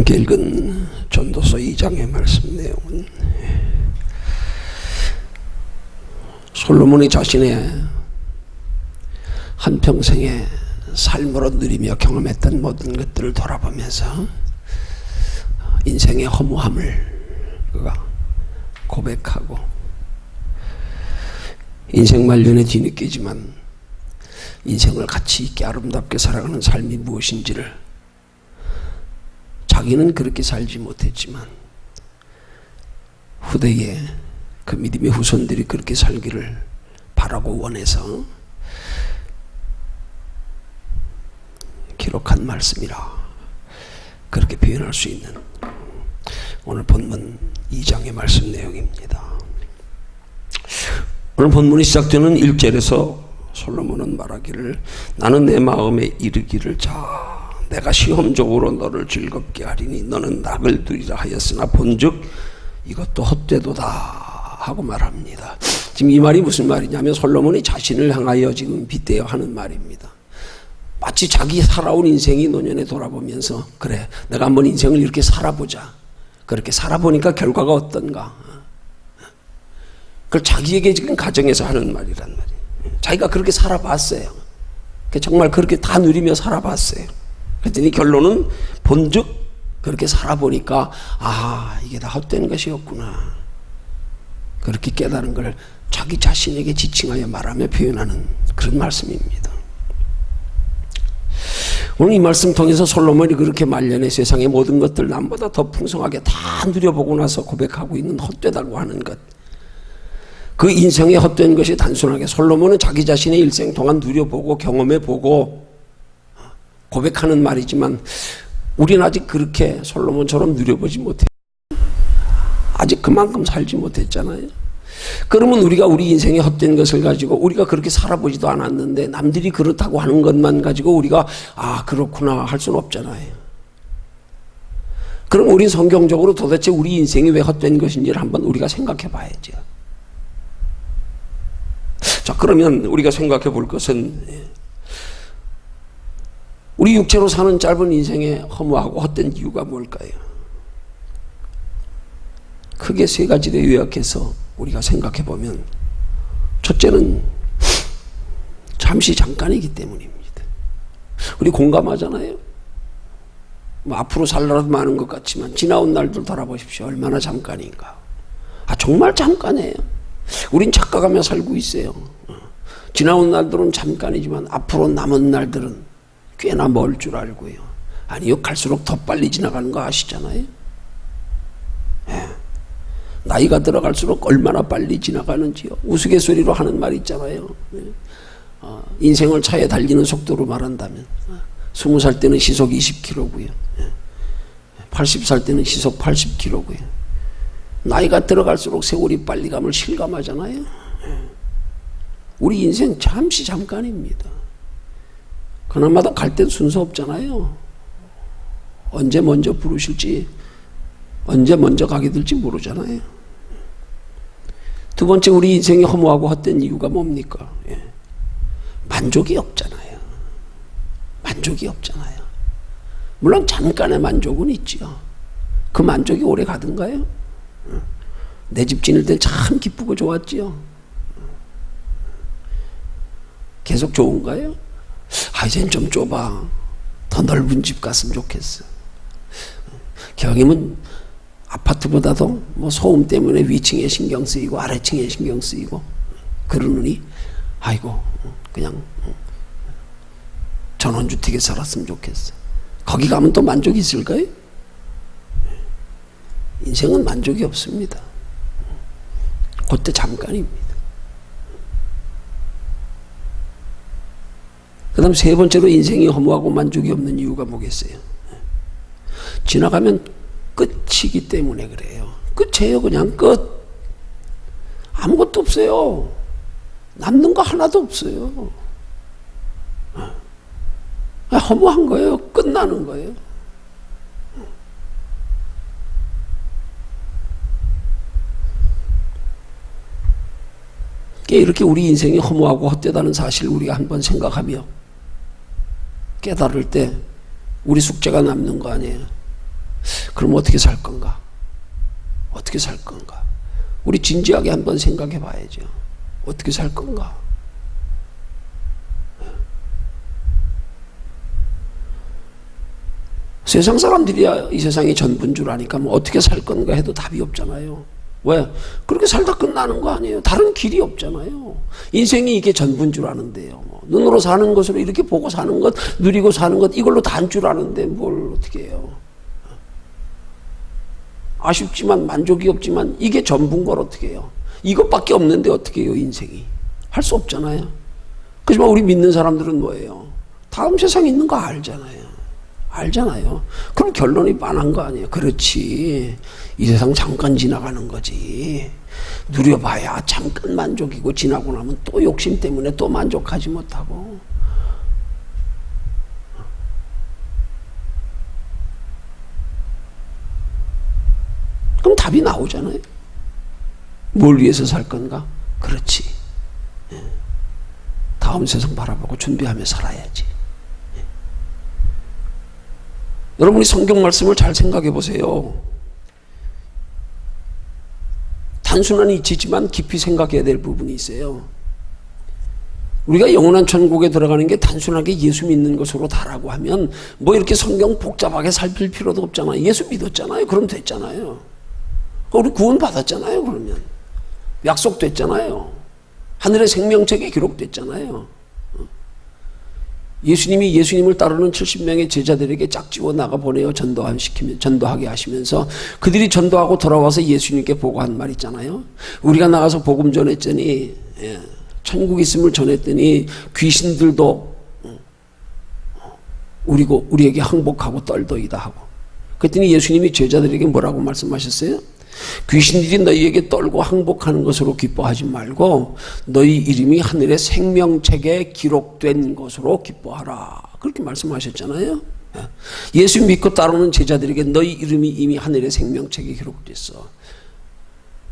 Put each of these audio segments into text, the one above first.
함께 읽은 전도서 2장의 말씀 내용은 솔로몬이 자신의 한평생의 삶으로 누리며 경험했던 모든 것들을 돌아보면서 인생의 허무함을 그가 고백하고 인생 말년에 뒤늦게지만 인생을 가치 있게 아름답게 살아가는 삶이 무엇인지를 자기는 그렇게 살지 못했지만 후대에 그 믿음의 후손들이 그렇게 살기를 바라고 원해서 기록한 말씀이라 그렇게 표현할 수 있는 오늘 본문 2장의 말씀 내용입니다. 오늘 본문이 시작되는 1절에서 솔로몬은 말하기를 나는 내 마음에 이르기를 자 내가 시험적으로 너를 즐겁게 하리니 너는 낙을 두리라 하였으나 본즉 이것도 헛되도다 하고 말합니다. 지금 이 말이 무슨 말이냐면 솔로몬이 자신을 향하여 지금 빗대어 하는 말입니다. 마치 자기 살아온 인생이 노년에 돌아보면서 그래 내가 한번 인생을 이렇게 살아보자. 그렇게 살아보니까 결과가 어떤가. 그걸 자기에게 지금 가정에서 하는 말이란 말이에요. 자기가 그렇게 살아봤어요. 정말 그렇게 다 누리며 살아봤어요. 그랬더니 결론은 본즉 그렇게 살아보니까 아 이게 다 헛된 것이었구나. 그렇게 깨달은 걸 자기 자신에게 지칭하여 말하며 표현하는 그런 말씀입니다. 오늘 이 말씀 통해서 솔로몬이 그렇게 말년에 세상의 모든 것들 남보다 더 풍성하게 다 누려보고 나서 고백하고 있는 헛되다고 하는 것, 그 인생의 헛된 것이 단순하게 솔로몬은 자기 자신의 일생 동안 누려보고 경험해보고 고백하는 말이지만 우리는 아직 그렇게 솔로몬처럼 누려보지 못해요. 아직 그만큼 살지 못했잖아요. 그러면 우리가 우리 인생의 헛된 것을 가지고 우리가 그렇게 살아보지도 않았는데 남들이 그렇다고 하는 것만 가지고 우리가 아 그렇구나 할 수는 없잖아요. 그럼 우리 성경적으로 도대체 우리 인생이 왜 헛된 것인지를 한번 우리가 생각해 봐야죠. 자 그러면 우리가 생각해 볼 것은 우리 육체로 사는 짧은 인생에 허무하고 헛된 이유가 뭘까요? 크게 세 가지를 요약해서 우리가 생각해 보면 첫째는 잠시 잠깐이기 때문입니다. 우리 공감하잖아요. 뭐 앞으로 살 날도 많은 것 같지만 지나온 날들 돌아보십시오. 얼마나 잠깐인가. 아 정말 잠깐이에요. 우린 착각하며 살고 있어요. 지나온 날들은 잠깐이지만 앞으로 남은 날들은 꽤나 멀 줄 알고요. 아니요 갈수록 더 빨리 지나가는 거 아시잖아요. 예. 나이가 들어갈수록 얼마나 빨리 지나가는지요. 우스갯소리로 하는 말이 있잖아요. 예. 인생을 차에 달리는 속도로 말한다면 20살 때는 시속 20km고요. 예. 80살 때는 시속 80km고요. 나이가 들어갈수록 세월이 빨리 감을 실감하잖아요. 예. 우리 인생 잠시 잠깐입니다. 그날마다 갈 땐 순서 없잖아요. 언제 먼저 부르실지 언제 먼저 가게 될지 모르잖아요. 두 번째 우리 인생이 허무하고 헛된 이유가 뭡니까? 예. 만족이 없잖아요. 만족이 없잖아요. 물론 잠깐의 만족은 있지요. 그 만족이 오래 가든가요? 내 집 지낼 땐 참 기쁘고 좋았지요. 계속 좋은가요? 아 이젠 좀 좁아. 더 넓은 집 갔으면 좋겠어. 경임은 아파트보다도 뭐 소음 때문에 위층에 신경 쓰이고 아래층에 신경 쓰이고 그러느니 아이고 그냥 전원주택에 살았으면 좋겠어. 거기 가면 또 만족이 있을까요? 인생은 만족이 없습니다. 그때 잠깐입니다. 그 다음 세 번째로 인생이 허무하고 만족이 없는 이유가 뭐겠어요? 지나가면 끝이기 때문에 그래요. 끝이에요. 그냥 끝. 아무것도 없어요. 남는 거 하나도 없어요. 허무한 거예요. 끝나는 거예요. 이렇게 우리 인생이 허무하고 헛되다는 사실을 우리가 한번 생각하며 깨달을 때 우리 숙제가 남는 거 아니에요. 그럼 어떻게 살 건가? 어떻게 살 건가? 우리 진지하게 한번 생각해 봐야죠. 어떻게 살 건가? 세상 사람들이야 이 세상이 전부인 줄 아니까 뭐 어떻게 살 건가 해도 답이 없잖아요. 왜? 그렇게 살다 끝나는 거 아니에요. 다른 길이 없잖아요. 인생이 이게 전부인 줄 아는데요. 뭐 눈으로 사는 것으로 이렇게 보고 사는 것, 누리고 사는 것 이걸로 다 한 줄 아는데 뭘 어떻게 해요. 아쉽지만 만족이 없지만 이게 전부인 걸 어떻게 해요. 이것밖에 없는데 어떻게 해요. 인생이. 할 수 없잖아요. 그렇지만 우리 믿는 사람들은 뭐예요. 다음 세상에 있는 거 알잖아요. 알잖아요. 그럼 결론이 뻔한 거 아니에요. 그렇지. 이 세상 잠깐 지나가는 거지. 누려봐야 잠깐 만족이고 지나고 나면 또 욕심 때문에 또 만족하지 못하고. 그럼 답이 나오잖아요. 뭘 위해서 살 건가? 그렇지. 다음 세상 바라보고 준비하며 살아야지. 여러분이 성경 말씀을 잘 생각해 보세요. 단순한 이치지만 깊이 생각해야 될 부분이 있어요. 우리가 영원한 천국에 들어가는 게 단순하게 예수 믿는 것으로 다라고 하면 뭐 이렇게 성경 복잡하게 살필 필요도 없잖아요. 예수 믿었잖아요. 그럼 됐잖아요. 우리 구원 받았잖아요. 그러면 약속됐잖아요. 하늘의 생명책에 기록됐잖아요. 예수님이 예수님을 따르는 70명의 제자들에게 짝지워 나가 보내어 전도하게 하시면서 그들이 전도하고 돌아와서 예수님께 보고한 말 있잖아요. 우리가 나가서 복음 전했더니 천국 있음을 전했더니 귀신들도 우리에게 항복하고 떨더이다 하고. 그랬더니 예수님이 제자들에게 뭐라고 말씀하셨어요? 귀신들이 너희에게 떨고 항복하는 것으로 기뻐하지 말고 너희 이름이 하늘의 생명책에 기록된 것으로 기뻐하라. 그렇게 말씀하셨잖아요. 예수 믿고 따르는 제자들에게 너희 이름이 이미 하늘의 생명책에 기록됐어.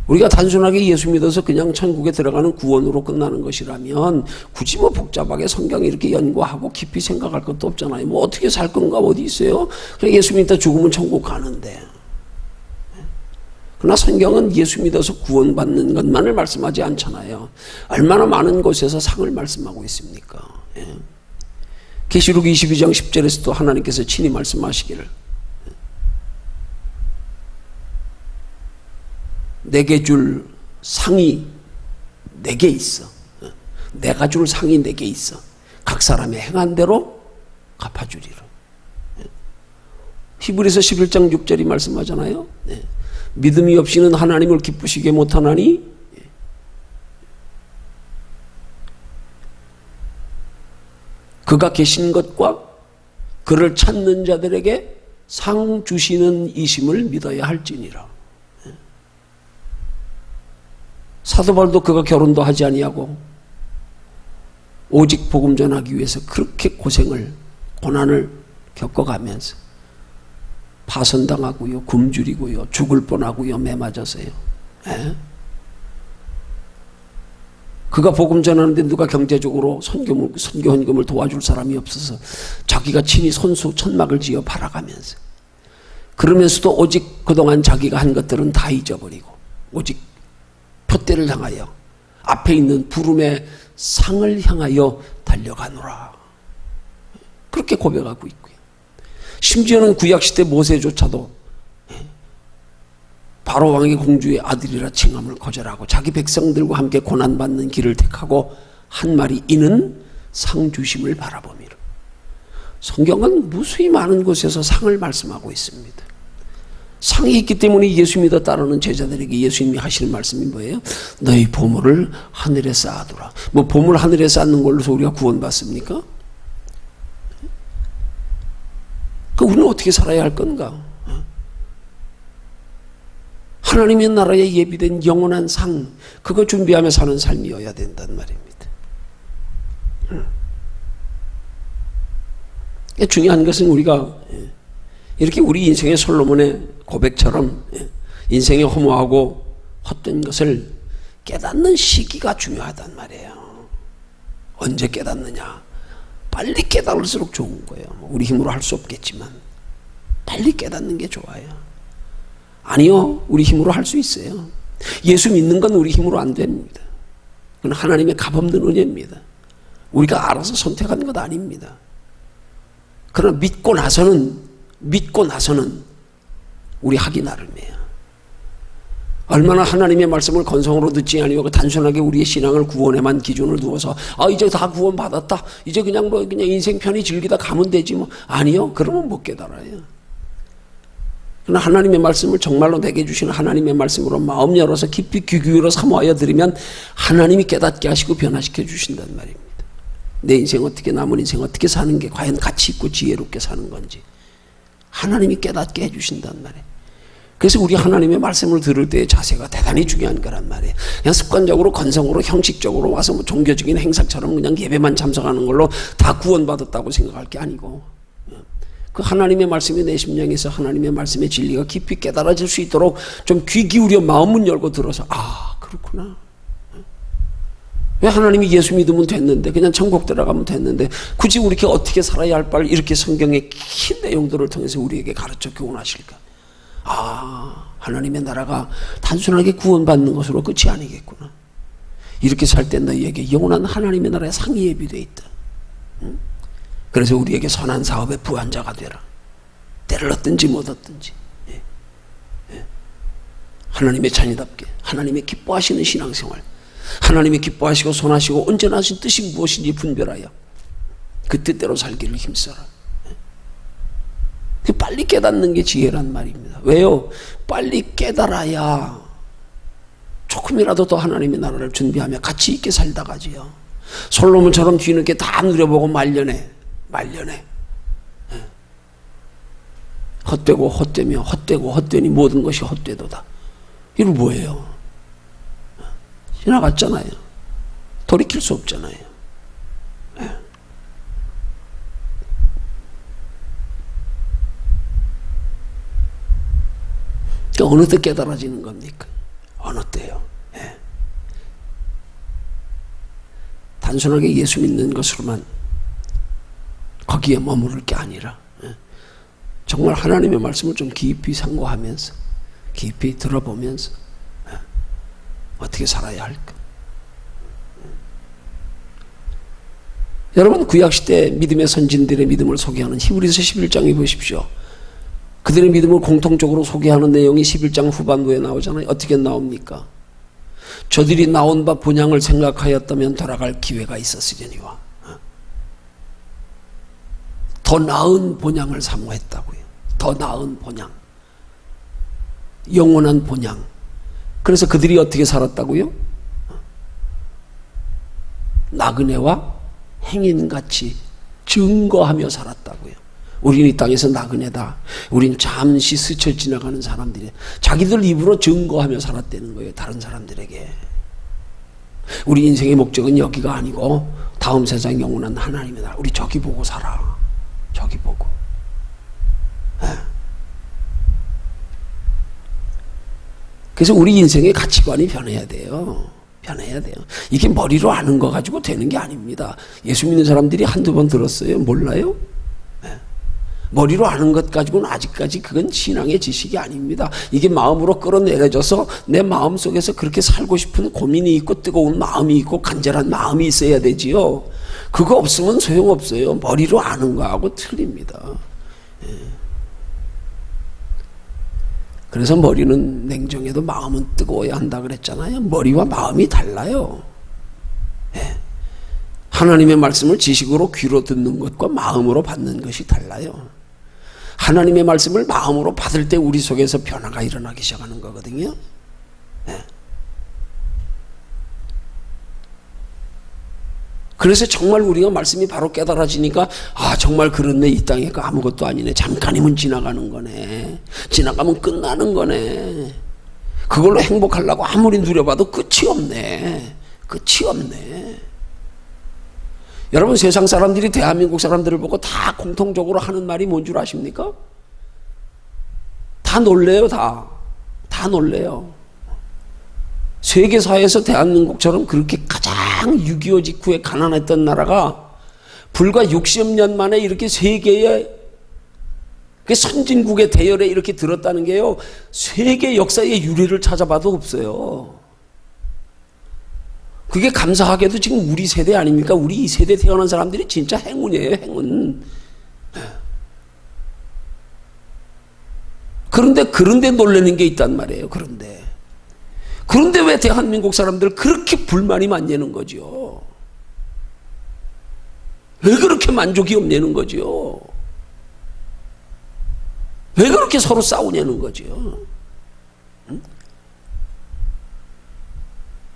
우리가 단순하게 예수 믿어서 그냥 천국에 들어가는 구원으로 끝나는 것이라면 굳이 뭐 복잡하게 성경 이렇게 연구하고 깊이 생각할 것도 없잖아요. 뭐 어떻게 살 건가 어디 있어요? 그냥 예수 믿다 죽으면 천국 가는데. 그러나 성경은 예수 믿어서 구원받는 것만을 말씀하지 않잖아요. 얼마나 많은 곳에서 상을 말씀하고 있습니까? 계시록 22장 10절에서도 하나님께서 친히 말씀하시기를 내게 줄 상이 내게 있어. 내가 줄 상이 내게 있어. 각 사람의 행한 대로 갚아주리라. 히브리서 11장 6절이 말씀하잖아요. 믿음이 없이는 하나님을 기쁘시게 못하나니 그가 계신 것과 그를 찾는 자들에게 상 주시는 이심을 믿어야 할지니라. 사도 바울도 그가 결혼도 하지 아니하고 오직 복음 전하기 위해서 그렇게 고난을 겪어가면서 파선당하고요, 굶주리고요, 죽을 뻔하고요, 매 맞아서요. 그가 복음 전하는데 누가 경제적으로 선교 헌금을 도와줄 사람이 없어서 자기가 친히 손수 천막을 지어 팔아가면서 그러면서도 오직 그동안 자기가 한 것들은 다 잊어버리고 오직 표대를 향하여 앞에 있는 부름의 상을 향하여 달려가노라. 그렇게 고백하고 있고요. 심지어는 구약시대 모세조차도 바로 왕의 공주의 아들이라 칭함을 거절하고 자기 백성들과 함께 고난받는 길을 택하고 한 말이 이는 상 주심을 바라보미라. 성경은 무수히 많은 곳에서 상을 말씀하고 있습니다. 상이 있기 때문에 예수 믿어 따르는 제자들에게 예수님이 하시는 말씀이 뭐예요? 너희 보물을 하늘에 쌓아두라. 뭐 보물 하늘에 쌓는 걸로서 우리가 구원받습니까? 그 우리는 어떻게 살아야 할 건가? 하나님의 나라에 예비된 영원한 상, 그거 준비하며 사는 삶이어야 된단 말입니다. 중요한 것은 우리가 이렇게 우리 인생의 솔로몬의 고백처럼 인생에 허무하고 헛된 것을 깨닫는 시기가 중요하단 말이에요. 언제 깨닫느냐? 빨리 깨달을수록 좋은 거예요. 우리 힘으로 할 수 없겠지만 빨리 깨닫는 게 좋아요. 아니요. 우리 힘으로 할 수 있어요. 예수 믿는 건 우리 힘으로 안 됩니다. 그건 하나님의 값없는 은혜입니다. 우리가 알아서 선택한 것 아닙니다. 그러나 믿고 나서는 우리 하기 나름이에요. 얼마나 하나님의 말씀을 건성으로 듣지 아니하고 단순하게 우리의 신앙을 구원에만 기준을 두어서 이제 다 구원 받았다. 이제 그냥 인생 편히 즐기다 가면 되지 뭐. 아니요. 그러면 못 깨달아요. 그러나 하나님의 말씀을 정말로 내게 주시는 하나님의 말씀으로 마음 열어서 깊이 귀 기울여 사모하여 들으면 하나님이 깨닫게 하시고 변화시켜 주신단 말입니다. 내 인생 어떻게, 남은 인생 어떻게 사는 게 과연 가치 있고 지혜롭게 사는 건지 하나님이 깨닫게 해주신단 말이에요. 그래서 우리 하나님의 말씀을 들을 때의 자세가 대단히 중요한 거란 말이에요. 그냥 습관적으로 건성으로 형식적으로 와서 뭐 종교적인 행사처럼 그냥 예배만 참석하는 걸로 다 구원받았다고 생각할 게 아니고, 그 하나님의 말씀이 내 심령에서 하나님의 말씀의 진리가 깊이 깨달아질 수 있도록 좀 귀 기울여 마음문 열고 들어서 그렇구나. 왜 하나님이 예수 믿으면 됐는데, 그냥 천국 들어가면 됐는데 굳이 우리가 어떻게 살아야 할 바를 이렇게 성경의 긴 내용들을 통해서 우리에게 가르쳐 교훈하실까? 하나님의 나라가 단순하게 구원받는 것으로 끝이 아니겠구나. 이렇게 살 때 너희에게 영원한 하나님의 나라의 상이 예비되어 있다. 그래서 우리에게 선한 사업의 부한자가 되라. 때를 얻든지 못 얻든지 하나님의 자녀답게 하나님의 기뻐하시는 신앙생활, 하나님이 기뻐하시고 선하시고 온전하신 뜻이 무엇인지 분별하여 그 뜻대로 살기를 힘써라. 빨리 깨닫는 게 지혜란 말입니다. 왜요? 빨리 깨달아야 조금이라도 더 하나님의 나라를 준비하며 가치 있게 살다 가지요. 솔로몬처럼 뒤늦게 다 누려보고 말년에 헛되고 헛되며 헛되고 헛되니 모든 것이 헛되도다. 이거 뭐예요? 지나갔잖아요. 돌이킬 수 없잖아요. 어느 때 깨달아지는 겁니까? 어느 때요? 단순하게 예수 믿는 것으로만 거기에 머무를 게 아니라 정말 하나님의 말씀을 좀 깊이 상고하면서 깊이 들어보면서 어떻게 살아야 할까? 여러분, 구약시대 믿음의 선진들의 믿음을 소개하는 히브리서 11장에 보십시오. 그들의 믿음을 공통적으로 소개하는 내용이 11장 후반부에 나오잖아요. 어떻게 나옵니까? 저들이 나온 바 본향을 생각하였다면 돌아갈 기회가 있었으려니와 더 나은 본향을 사모했다고요. 더 나은 본향, 영원한 본향. 그래서 그들이 어떻게 살았다고요? 나그네와 행인같이 증거하며 살았다고요. 우린 이 땅에서 나그네다. 우린 잠시 스쳐 지나가는 사람들이 자기들 입으로 증거하며 살았다는 거예요. 다른 사람들에게. 우리 인생의 목적은 여기가 아니고 다음 세상 영원한 하나님의 나라. 우리 저기 보고 살아. 저기 보고. 그래서 우리 인생의 가치관이 변해야 돼요. 변해야 돼요. 이게 머리로 아는 거 가지고 되는 게 아닙니다. 예수 믿는 사람들이 한두 번 들었어요? 몰라요? 머리로 아는 것 가지고는 아직까지 그건 신앙의 지식이 아닙니다. 이게 마음으로 끌어내려져서 내 마음 속에서 그렇게 살고 싶은 고민이 있고 뜨거운 마음이 있고 간절한 마음이 있어야 되지요. 그거 없으면 소용없어요. 머리로 아는 거하고 틀립니다. 그래서 머리는 냉정해도 마음은 뜨거워야 한다 그랬잖아요. 머리와 마음이 달라요. 하나님의 말씀을 지식으로 귀로 듣는 것과 마음으로 받는 것이 달라요. 하나님의 말씀을 마음으로 받을 때 우리 속에서 변화가 일어나기 시작하는 거거든요. 그래서 정말 우리가 말씀이 바로 깨달아지니까 정말 그렇네. 이 땅에가 아무것도 아니네. 잠깐이면 지나가는 거네. 지나가면 끝나는 거네. 그걸로 행복하려고 아무리 누려봐도 끝이 없네. 끝이 없네. 여러분, 세상 사람들이 대한민국 사람들을 보고 다 공통적으로 하는 말이 뭔 줄 아십니까? 다 놀래요. 다 놀래요. 세계사에서 대한민국처럼 그렇게 가장 6.25 직후에 가난했던 나라가 불과 60년 만에 이렇게 세계의 그 선진국의 대열에 이렇게 들었다는 게요, 세계 역사의 유래를 찾아봐도 없어요. 그게 감사하게도 지금 우리 세대 아닙니까? 우리 이 세대 태어난 사람들이 진짜 행운이에요, 행운. 그런데 놀라는 게 있단 말이에요. 그런데 왜 대한민국 사람들 그렇게 불만이 많냐는 거죠. 왜 그렇게 만족이 없냐는 거죠. 왜 그렇게 서로 싸우냐는 거죠.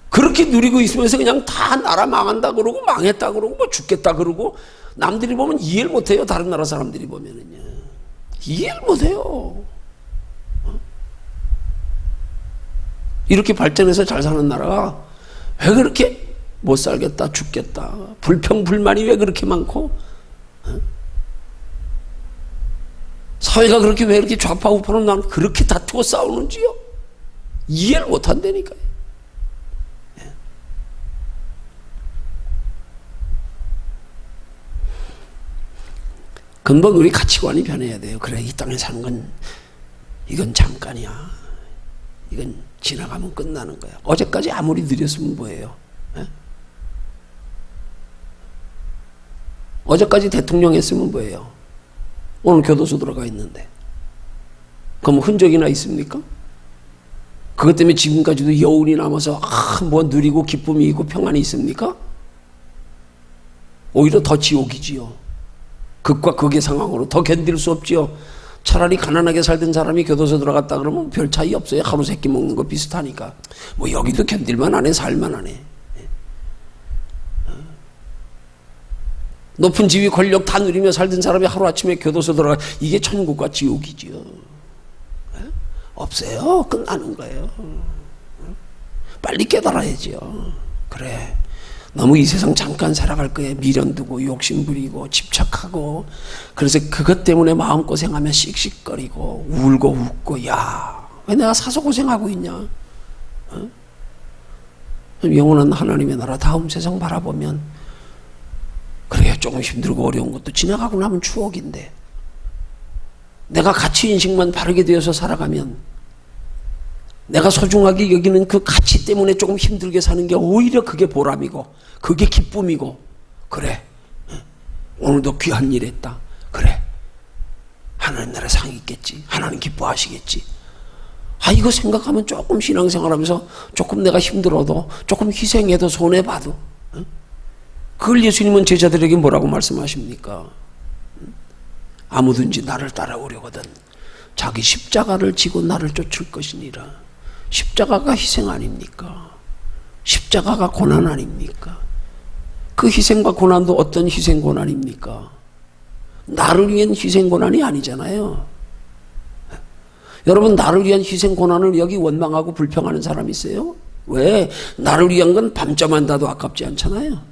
그렇게 누리고 있으면서 그냥 다 나라 망한다 그러고 망했다 그러고 뭐 죽겠다 그러고, 남들이 보면 이해를 못해요. 다른 나라 사람들이 보면은요, 이해를 못해요. 이렇게 발전해서 잘 사는 나라가 왜 그렇게 못 살겠다, 죽겠다, 불평불만이 왜 그렇게 많고, 사회가 그렇게 왜 이렇게 좌파 우파로 나는 그렇게 다투고 싸우는지요? 이해를 못 한다니까요. 근본 우리 가치관이 변해야 돼요. 그래, 이 땅에 사는 건 이건 잠깐이야. 이건 지나가면 끝나는 거야. 어제까지 아무리 느렸으면 뭐예요? 에? 어제까지 대통령 했으면 뭐예요? 오늘 교도소 들어가 있는데. 그럼 흔적이나 있습니까? 그것 때문에 지금까지도 여운이 남아서 뭐 누리고 기쁨이 있고 평안이 있습니까? 오히려 더 지옥이지요. 극과 극의 상황으로 더 견딜 수 없지요. 차라리 가난하게 살던 사람이 교도소 들어갔다 그러면 별 차이 없어요. 하루 세끼 먹는 거 비슷하니까. 뭐 여기도 견딜만 하네, 살만 하네. 높은 지위 권력 다 누리며 살던 사람이 하루아침에 교도소 들어가, 이게 천국과 지옥이지요. 없어요. 끝나는 거예요. 빨리 깨달아야지요. 그래, 너무 이 세상 잠깐 살아갈 거에 미련 두고 욕심 부리고 집착하고, 그래서 그것 때문에 마음고생하며 씩씩거리고 울고 웃고, 야, 왜 내가 사서 고생하고 있냐? 영원한 하나님의 나라 다음 세상 바라보면, 그래요, 조금 힘들고 어려운 것도 지나가고 나면 추억인데, 내가 가치인식만 바르게 되어서 살아가면 내가 소중하게 여기는 그 가치 때문에 조금 힘들게 사는 게 오히려 그게 보람이고 그게 기쁨이고, 그래, 오늘도 귀한 일 했다, 그래, 하나님 나라 상 있겠지, 하나님 기뻐하시겠지. 이거 생각하면 조금 신앙생활하면서 조금 내가 힘들어도 조금 희생해도 손해봐도, 그걸 예수님은 제자들에게 뭐라고 말씀하십니까? 아무든지 나를 따라오려거든 자기 십자가를 지고 나를 쫓을 것이니라. 십자가가 희생 아닙니까? 십자가가 고난 아닙니까? 그 희생과 고난도 어떤 희생 고난입니까? 나를 위한 희생 고난이 아니잖아요. 여러분, 나를 위한 희생 고난을 여기 원망하고 불평하는 사람 있어요? 왜? 나를 위한 건 밤잠 한다도 아깝지 않잖아요.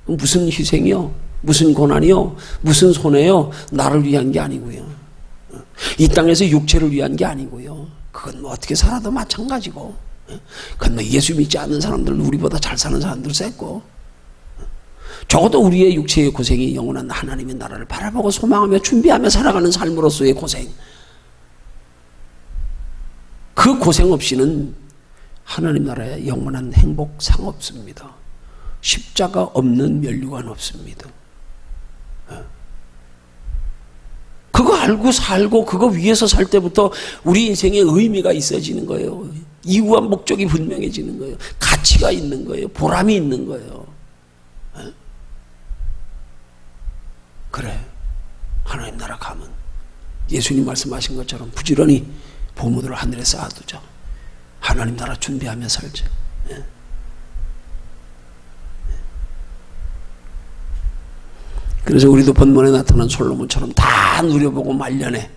무슨 희생이요? 무슨 고난이요? 무슨 손해요? 나를 위한 게 아니고요. 이 땅에서 육체를 위한 게 아니고요. 그건 뭐 어떻게 살아도 마찬가지고. 그건 뭐 예수 믿지 않는 사람들은 우리보다 잘 사는 사람들 셌고, 적어도 우리의 육체의 고생이 영원한 하나님의 나라를 바라보고 소망하며 준비하며 살아가는 삶으로서의 고생, 그 고생 없이는 하나님 나라의 영원한 행복 상 없습니다. 십자가 없는 면류관 없습니다. 그거 알고 살고 그거 위해서 살 때부터 우리 인생에 의미가 있어지는 거예요. 이유와 목적이 분명해지는 거예요. 가치가 있는 거예요. 보람이 있는 거예요. 그래, 하나님 나라 가면 예수님 말씀하신 것처럼 부지런히 보물을 하늘에 쌓아두자. 하나님 나라 준비하며 살자. 그래서 우리도 본문에 나타난 솔로몬처럼 다 누려보고 말년에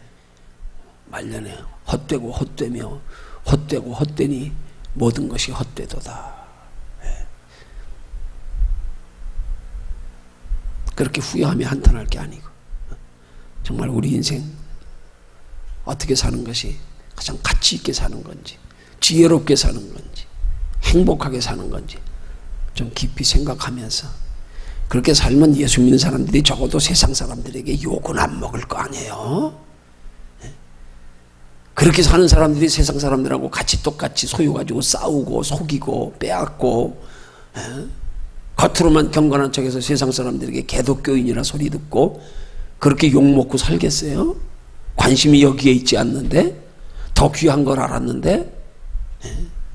헛되고 헛되며 헛되고 헛되니 모든 것이 헛되도다. 그렇게 후회하며 한탄할 게 아니고, 정말 우리 인생 어떻게 사는 것이 가장 가치 있게 사는 건지, 지혜롭게 사는 건지, 행복하게 사는 건지 좀 깊이 생각하면서, 그렇게 살면 예수 믿는 사람들이 적어도 세상 사람들에게 욕은 안 먹을 거 아니에요. 그렇게 사는 사람들이 세상 사람들하고 같이 똑같이 소유 가지고 싸우고 속이고 빼앗고, 겉으로만 경건한 척해서 세상 사람들에게 개독교인이라 소리 듣고 그렇게 욕먹고 살겠어요? 관심이 여기에 있지 않는데, 더 귀한 걸 알았는데,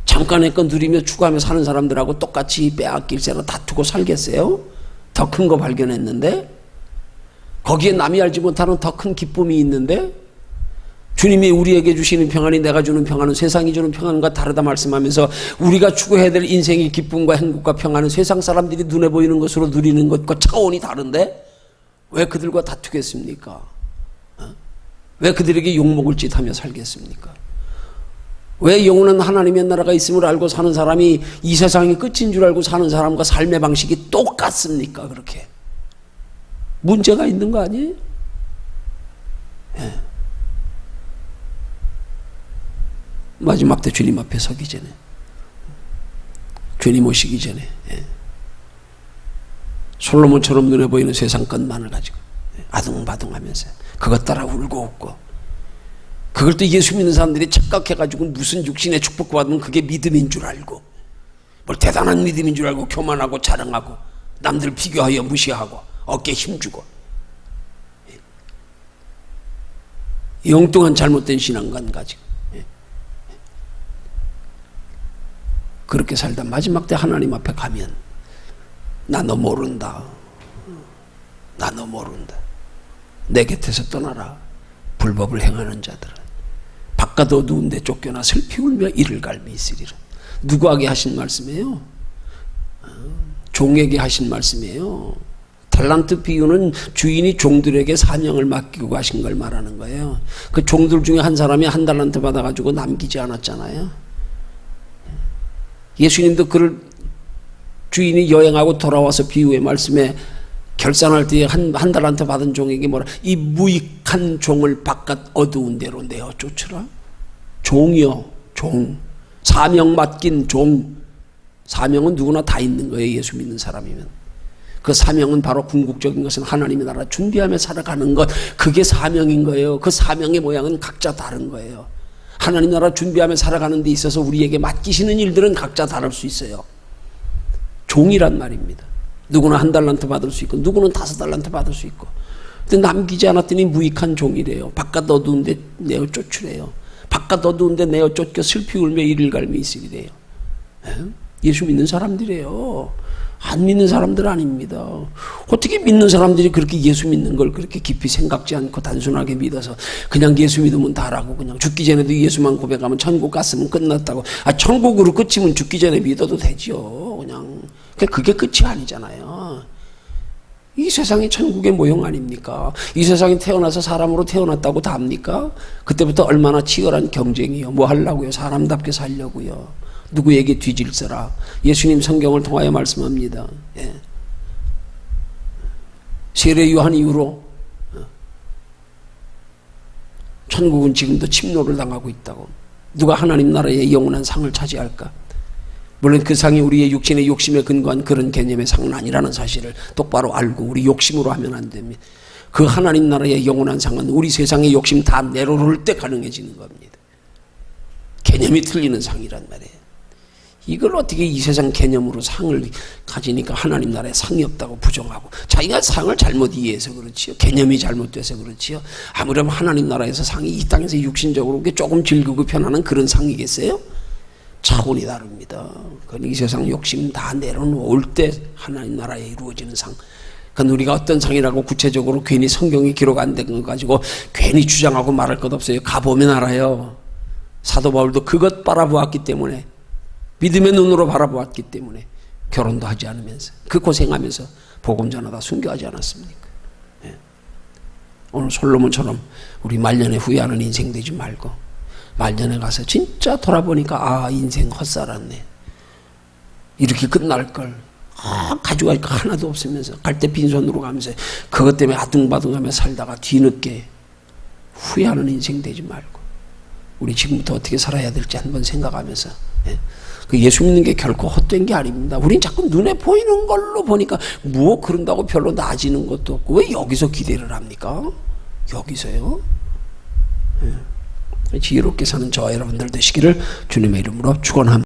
잠깐의 건 누리며 추구하며 사는 사람들하고 똑같이 빼앗길세라 다투고 살겠어요? 더 큰 거 발견했는데, 거기에 남이 알지 못하는 더 큰 기쁨이 있는데, 주님이 우리에게 주시는 평안이 내가 주는 평안은 세상이 주는 평안과 다르다 말씀하면서 우리가 추구해야 될 인생의 기쁨과 행복과 평안은 세상 사람들이 눈에 보이는 것으로 누리는 것과 차원이 다른데 왜 그들과 다투겠습니까? 왜 그들에게 욕먹을 짓 하며 살겠습니까? 왜 영원한 하나님의 나라가 있음을 알고 사는 사람이 이 세상이 끝인 줄 알고 사는 사람과 삶의 방식이 똑같습니까? 그렇게 문제가 있는 거 아니에요? 마지막 때 주님 앞에 서기 전에, 주님 오시기 전에, 솔로몬처럼 눈에 보이는 세상 것만을 가지고 아둥바둥하면서 그것 따라 울고 웃고, 그걸 또 예수 믿는 사람들이 착각해가지고 무슨 육신의 축복 받으면 그게 믿음인 줄 알고, 뭘 대단한 믿음인 줄 알고 교만하고 자랑하고 남들 비교하여 무시하고 어깨에 힘주고, 영뚱한 잘못된 신앙관 가지고 그렇게 살다 마지막 때 하나님 앞에 가면 나 너 모른다, 나 너 모른다, 내 곁에서 떠나라 불법을 행하는 자들은 바깥 어두운 데 쫓겨나 슬피 울며 이를 갈미 있으리라. 누구에게 하신 말씀이에요? 종에게 하신 말씀이에요. 달란트 비유는 주인이 종들에게 사명을 맡기고 하신 걸 말하는 거예요. 그 종들 중에 한 사람이 한 달란트 받아가지고 남기지 않았잖아요. 예수님도 그를 주인이 여행하고 돌아와서 비유의 말씀에 결산할 때 한 달란트 받은 종에게 뭐라, 이 무익한 종을 바깥 어두운 데로 내어 쫓으라. 종이요, 종. 사명 맡긴 종. 사명은 누구나 다 있는 거예요, 예수 믿는 사람이면. 그 사명은 바로 궁극적인 것은 하나님의 나라 준비하며 살아가는 것, 그게 사명인 거예요. 그 사명의 모양은 각자 다른 거예요. 하나님 나라 준비하며 살아가는 데 있어서 우리에게 맡기시는 일들은 각자 다를 수 있어요. 종이란 말입니다. 누구는 한 달란트 받을 수 있고 누구는 5달란트 받을 수 있고, 근데 남기지 않았더니 무익한 종이래요. 바깥 어두운 데 내어 쫓으래요. 바깥 어두운 데 내어 쫓겨 슬피 울며 이를 갈미 있으리래요. 예수 믿는 사람들이에요. 안 믿는 사람들 아닙니다. 어떻게 믿는 사람들이 그렇게 예수 믿는 걸 그렇게 깊이 생각지 않고 단순하게 믿어서 그냥 예수 믿으면 다라고, 그냥 죽기 전에도 예수만 고백하면 천국 갔으면 끝났다고. 천국으로 끝이면 죽기 전에 믿어도 되죠. 그냥 그게 끝이 아니잖아요. 이 세상이 천국의 모형 아닙니까? 이 세상에 태어나서 사람으로 태어났다고 다 합니까? 그때부터 얼마나 치열한 경쟁이요. 뭐 하려고요? 사람답게 살려고요. 누구에게 뒤질서라. 예수님 성경을 통하여 말씀합니다. 세례 요한 이후로 천국은 지금도 침노를 당하고 있다고. 누가 하나님 나라의 영원한 상을 차지할까? 물론 그 상이 우리의 육신의 욕심에 근거한 그런 개념의 상은 아니라는 사실을 똑바로 알고 우리 욕심으로 하면 안 됩니다. 그 하나님 나라의 영원한 상은 우리 세상의 욕심 다 내려놓을 때 가능해지는 겁니다. 개념이 틀리는 상이란 말이에요. 이걸 어떻게 이 세상 개념으로 상을 가지니까 하나님 나라에 상이 없다고 부정하고, 자기가 상을 잘못 이해해서 그렇지요. 개념이 잘못돼서 그렇지요. 아무렴 하나님 나라에서 상이 이 땅에서 육신적으로 조금 즐기고 편안한 그런 상이겠어요? 차원이 다릅니다. 그건 이 세상 욕심 다 내려놓을 때 하나님 나라에 이루어지는 상. 그건 우리가 어떤 상이라고 구체적으로 괜히 성경에 기록 안 된 거 가지고 괜히 주장하고 말할 것 없어요. 가보면 알아요. 사도 바울도 그것 바라보았기 때문에, 믿음의 눈으로 바라보았기 때문에 결혼도 하지 않으면서 그 고생하면서 복음 전하다 순교하지 않았습니까? 오늘 솔로몬처럼 우리 말년에 후회하는 인생 되지 말고 말년에 가서 진짜 돌아보니까 인생 헛살았네, 이렇게 끝날 걸, 가져갈 거 하나도 없으면서 갈 때 빈손으로 가면서 그것 때문에 아둥바둥하며 살다가 뒤늦게 후회하는 인생 되지 말고 우리 지금부터 어떻게 살아야 될지 한번 생각하면서, 그 예수 믿는 게 결코 헛된 게 아닙니다. 우린 자꾸 눈에 보이는 걸로 보니까 뭐 그런다고 별로 나아지는 것도 없고 왜 여기서 기대를 합니까? 여기서요? 지혜롭게 사는 저와 여러분들 되시기를 주님의 이름으로 축원합니다.